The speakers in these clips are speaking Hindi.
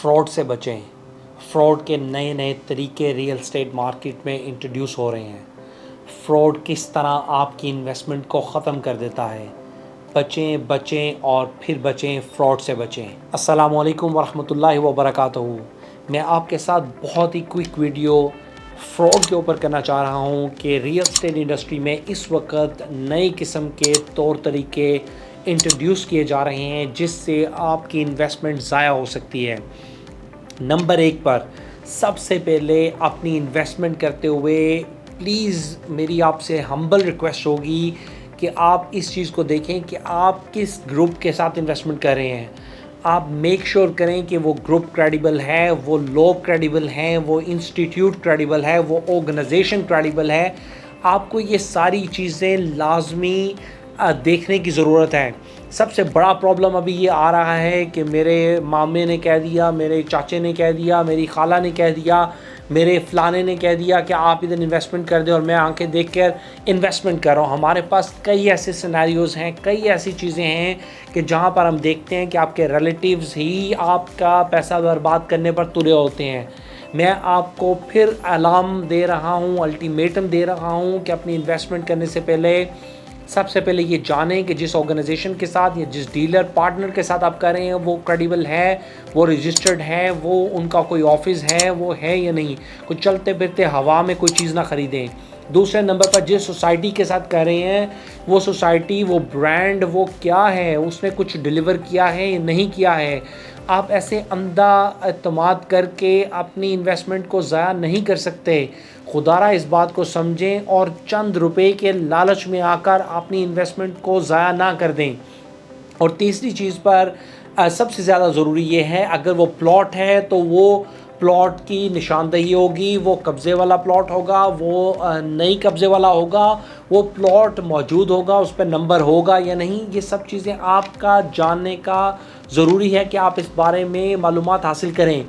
फ्रॉड से बचें। फ्रॉड के नए नए तरीके रियल एस्टेट मार्केट में इंट्रोड्यूस हो रहे हैं। फ्रॉड किस तरह आपकी इन्वेस्टमेंट को ख़त्म कर देता है। बचें बचें और फिर बचें, फ्रॉड से बचें। अस्सलामु अलैकुम वरहमतुल्लाहि वबरकातुहू। मैं आपके साथ बहुत ही क्विक वीडियो फ्रॉड के ऊपर करना चाह रहा हूँ कि रियल एस्टेट इंडस्ट्री में इस वक्त नई किस्म के तौर तरीके इंट्रोड्यूस किए जा रहे हैं जिससे आपकी इन्वेस्टमेंट ज़ाया हो सकती है। नंबर 1 पर सबसे पहले अपनी इन्वेस्टमेंट करते हुए प्लीज़ मेरी आपसे हम्बल रिक्वेस्ट होगी कि आप इस चीज़ को देखें कि आप किस ग्रुप के साथ इन्वेस्टमेंट कर रहे हैं। आप मेक श्योर करें कि वो ग्रुप क्रेडिबल है, वो लोग क्रेडिबल हैं, वो इंस्टीट्यूट क्रेडिबल है, वो ऑर्गेनाइजेशन क्रेडिबल है। आपको ये सारी चीज़ें लाजमी देखने की ज़रूरत है। सबसे बड़ा प्रॉब्लम अभी ये आ रहा है कि मेरे मामे ने कह दिया, मेरे चाचे ने कह दिया, मेरी खाला ने कह दिया, मेरे फ़लाने ने कह दिया कि आप इधर इन्वेस्टमेंट कर दें और मैं आंखें देख कर इन्वेस्टमेंट कर रहा हूँ। हमारे पास कई ऐसे सिनेरियोज़ हैं, कई ऐसी चीज़ें हैं कि जहाँ पर हम देखते हैं कि आपके रिलेटिव्स ही आपका पैसा बर्बाद करने पर तुले होते हैं। मैं आपको फिर अलार्म दे रहा हूँ, अल्टीमेटम दे रहा हूँ कि अपनी इन्वेस्टमेंट करने से पहले सबसे पहले ये जानें कि जिस ऑर्गेनाइजेशन के साथ या जिस डीलर पार्टनर के साथ आप कर रहे हैं वो क्रेडिबल है, वो रजिस्टर्ड है, वो उनका कोई ऑफिस है, वो है या नहीं। कुछ चलते फिरते हवा में कोई चीज़ ना ख़रीदें। दूसरे नंबर पर जिस सोसाइटी के साथ कर रहे हैं वो सोसाइटी, वो ब्रांड, वो क्या है, उसने कुछ डिलीवर किया है या नहीं किया है। आप ऐसे अंधा एतमाद करके अपनी इन्वेस्टमेंट को ज़ाया नहीं कर सकते। खुदारा इस बात को समझें और चंद रुपए के लालच में आकर अपनी इन्वेस्टमेंट को ज़ाया ना कर दें। और तीसरी चीज़ पर सबसे ज़्यादा ज़रूरी ये है, अगर वो प्लॉट है तो वो प्लॉट की निशानदही होगी, वो कब्ज़े वाला प्लॉट होगा, वो नई कब्ज़े वाला होगा, वो प्लॉट मौजूद होगा, उस पर नंबर होगा या नहीं। ये सब चीज़ें आपका जानने का ज़रूरी है कि आप इस बारे में मालूमात हासिल करें।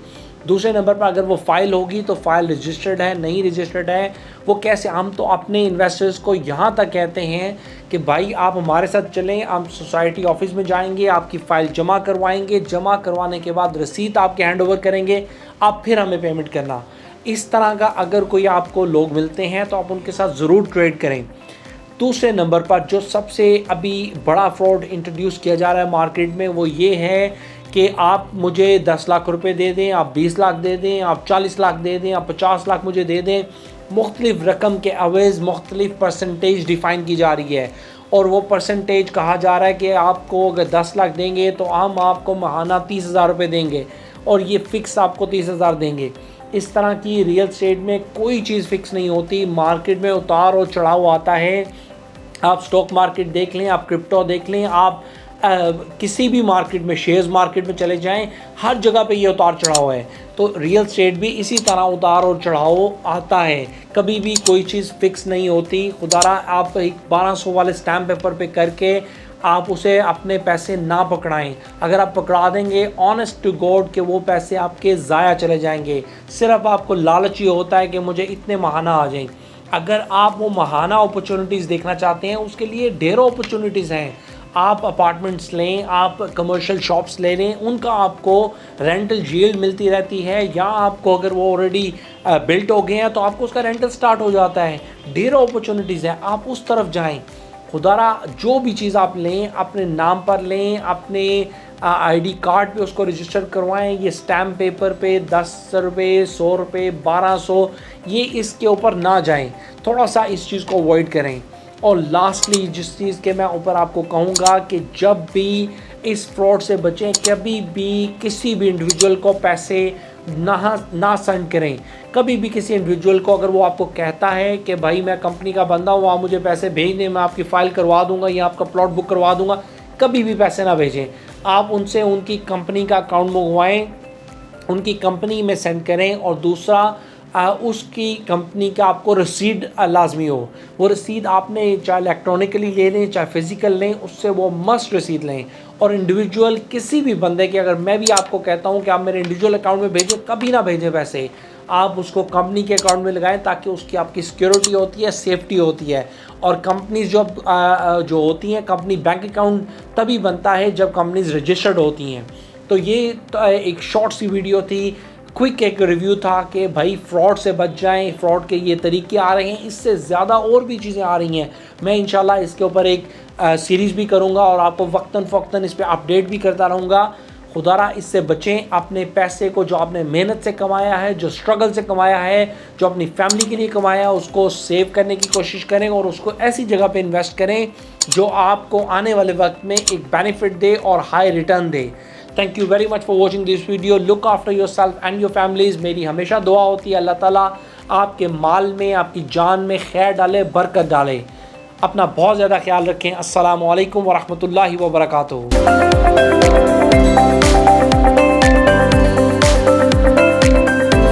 दूसरे नंबर पर अगर वो फ़ाइल होगी तो फ़ाइल रजिस्टर्ड है, नहीं रजिस्टर्ड है, वो कैसे। हम तो अपने इन्वेस्टर्स को यहाँ तक कहते हैं कि भाई आप हमारे साथ चलें, हम सोसाइटी ऑफिस में जाएंगे, आपकी फ़ाइल जमा करवाएंगे, जमा करवाने के बाद रसीद आपके हैंड ओवर करेंगे, आप फिर हमें पेमेंट करना। इस तरह का अगर कोई आपको लोग मिलते हैं तो आप उनके साथ ज़रूर ट्रेड करें। दूसरे नंबर पर जो सबसे अभी बड़ा फ्रॉड इंट्रोड्यूस किया जा रहा है मार्केट में वो ये है कि आप मुझे 10 लाख रुपए दे दें, आप 20 लाख दे दें, आप 40 लाख दे दें, आप 50 लाख मुझे दे दें। मुख्तलिफ रकम के अवेज़ मुख्तलिफ परसेंटेज डिफ़ाइन की जा रही है और वो परसेंटेज कहा जा रहा है कि आपको अगर 10 लाख देंगे तो हम आपको माहाना 30,000 रुपये देंगे और ये फ़िक्स आपको 30,000 देंगे। इस तरह की रियल एस्टेट में कोई चीज़ फ़िक्स नहीं होती। मार्केट में उतार और चढ़ाव आता है। आप स्टॉक मार्केट देख लें, आप क्रिप्टो देख लें, आप किसी भी मार्केट में, शेयर्स मार्केट में चले जाएं, हर जगह पे ये उतार चढ़ाव है। तो रियल एस्टेट भी इसी तरह उतार और चढ़ाव आता है, कभी भी कोई चीज़ फ़िक्स नहीं होती। खुदारा आप एक 1200 वाले स्टैम्प पेपर पे करके आप उसे अपने पैसे ना पकड़ाएं। अगर आप पकड़ा देंगे ऑनेस्ट टू गॉड कि वो पैसे आपके ज़ाया चले जाएंगे। सिर्फ आपको लालच ही होता है कि मुझे इतने माहाना आ जाएं। अगर आप वो माहाना अपॉर्चुनिटीज़ देखना चाहते हैं उसके लिए ढेरों अपॉर्चुनिटीज़ हैं। आप अपार्टमेंट्स लें, आप कमर्शियल शॉप्स ले लें, उनका आपको रेंटल यील्ड मिलती रहती है, या आपको अगर वो ऑलरेडी बिल्ट हो गए हैं तो आपको उसका रेंटल स्टार्ट हो जाता है। ढेरों अपॉर्चुनिटीज़ हैं, आप उस तरफ जाएं। खुदारा जो भी चीज़ आप लें अपने नाम पर लें, अपने आईडी कार्ड पे उसको रजिस्टर करवाएं। ये स्टैम्प पेपर पे 10 रुपये, 100 रुपये, 1200, ये इसके ऊपर ना जाएं। थोड़ा सा इस चीज़ को अवॉइड करें। और लास्टली जिस चीज़ के मैं ऊपर आपको कहूँगा कि जब भी इस फ्रॉड से बचें, कभी भी किसी भी इंडिविजुअल को पैसे ना सेंड करें। कभी भी किसी इंडिविजुअल को अगर वो आपको कहता है कि भाई मैं कंपनी का बंदा हूँ, आप मुझे पैसे भेज दें, मैं आपकी फ़ाइल करवा दूँगा या आपका प्लॉट बुक करवा दूँगा, कभी भी पैसे ना भेजें। आप उनसे उनकी कंपनी का अकाउंट मंगवाएँ, उनकी कंपनी में सेंड करें। और दूसरा उसकी कंपनी का आपको रसीद लाजमी हो। वो रसीद आपने चाहे इलेक्ट्रॉनिकली ले लें चाहे फ़िज़िकल लें, उससे वो मस्ट रसीद लें। और इंडिविजुअल किसी भी बंदे के, अगर मैं भी आपको कहता हूँ कि आप मेरे इंडिविजुअल अकाउंट में भेजें, कभी ना भेजें पैसे। आप उसको कंपनी के अकाउंट में लगाएं ताकि उसकी आपकी सिक्योरिटी होती है, सेफ्टी होती है। और कंपनीज जो होती हैं, कंपनी बैंक अकाउंट तभी बनता है जब कंपनीज रजिस्टर्ड होती हैं। तो ये एक शॉर्ट सी वीडियो थी, क्विक एक रिव्यू था कि भाई फ्रॉड से बच जाएं, फ्रॉड के ये तरीके आ रहे हैं, इससे ज़्यादा और भी चीज़ें आ रही हैं। मैं इंशाल्लाह इसके ऊपर एक सीरीज़ भी करूँगा और आपको वक्तन फ़वक्तन इस पर अपडेट भी करता रहूँगा। खुदारा इससे बचें, अपने पैसे को जो आपने मेहनत से कमाया है, जो स्ट्रगल से कमाया है, जो अपनी फैमिली के लिए कमाया है, उसको सेव करने की कोशिश करें और उसको ऐसी जगह पे इन्वेस्ट करें जो आपको आने वाले वक्त में एक बेनिफिट दे और high return they. Thank you very much for watching this video. Look after your self and your families. मेरी हमेशा दुआ होती है अल्लाह ताला आपके माल में, आपकी जान में खैर डाले, बरकत डाले। अपना बहुत ज़्यादा ख्याल रखें। अस्सलामु अलैकुम वरहमतुल्लाहि वबरकातुहू।